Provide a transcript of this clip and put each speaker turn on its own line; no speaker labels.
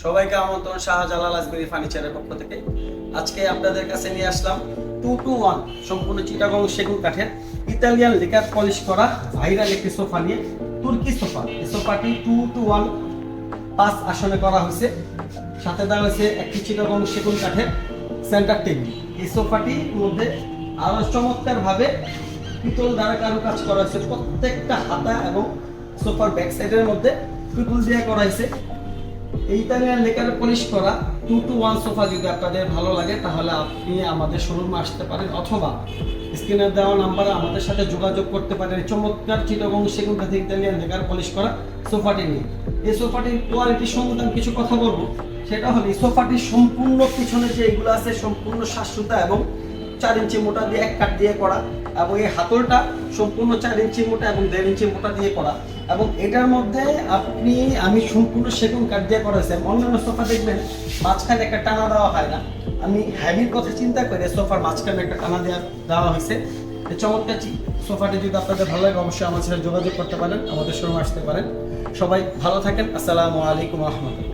সবাইকে আমন্ত্রণ শাহজালাল আজমেরি ফার্নিচারের পক্ষ থেকে। আজকে আপনাদের কাছে নিয়ে আসলাম 2-to-1 সম্পূর্ণ চিটাগং সেগুন কাঠের ইতালিয়ান লেকার পলিশ করা ভাইরাল একটি সোফা নিয়ে, তুর্কি সোফা। এই সোফাটি 2-to-1 5 আসনে করা হয়েছে। সাথে দেওয়া হয়েছে একটি চিটাগং সেগুন কাঠের সেন্টার টেবিল। এই সোফাটির মধ্যে আরো চমৎকার ভাবে পিতল দ্বারা কারুকাজ করা হয়েছে। প্রত্যেকটা হাতা এবং সোফার ব্যাক সাইডের মধ্যে পিতল দিয়ে করা হয়েছে। এই ইতালিয়ান লেকার পলিশ করা 2-to-1 সোফা যদি আপনাদের ভালো লাগে তাহলে আপনি আমাদের শোরুমে আসতে পারেন, অথবা স্ক্রিনে দেওয়া নাম্বারে আমাদের সাথে যোগাযোগ করতে পারেন চমৎকার চিটাগং সেগুন কাঠের ইতালিয়ান লেকার পলিশ করা সোফাটি নিয়ে। এই সোফাটির কোয়ালিটি সম্বন্ধে আমি কিছু কথা বলবো। সেটা হলো এই সোফাটির সম্পূর্ণ পিছনে যে এগুলো আছে সম্পূর্ণ শ্বাসুতা এবং 4 ইঞ্চি মোটা দিয়ে এক কাঠ দিয়ে করা, এবং এই হাতলটা সম্পূর্ণ 4 ইঞ্চি মোটা এবং 1.5 ইঞ্চি মোটা দিয়ে করা। এবং এটার মধ্যে আমি সম্পূর্ণ সেগুন কাঠ দিয়ে করা হয়েছে। অন্যান্য সোফা দেখবেন মাঝখানে একটা টানা দেওয়া হয় না, আমি হ্যাভির কথা চিন্তা করে সোফার মাঝখানে একটা টানা দেওয়া হয়েছে। এই চমৎকার সোফাটি যদি আপনাদের ভালো লাগে অবশ্যই আমার সাথে যোগাযোগ করতে পারেন, আমাদের শোরুমে আসতে পারেন। সবাই ভালো থাকেন। আসসালামু আলাইকুম রহমতুল্লাহ।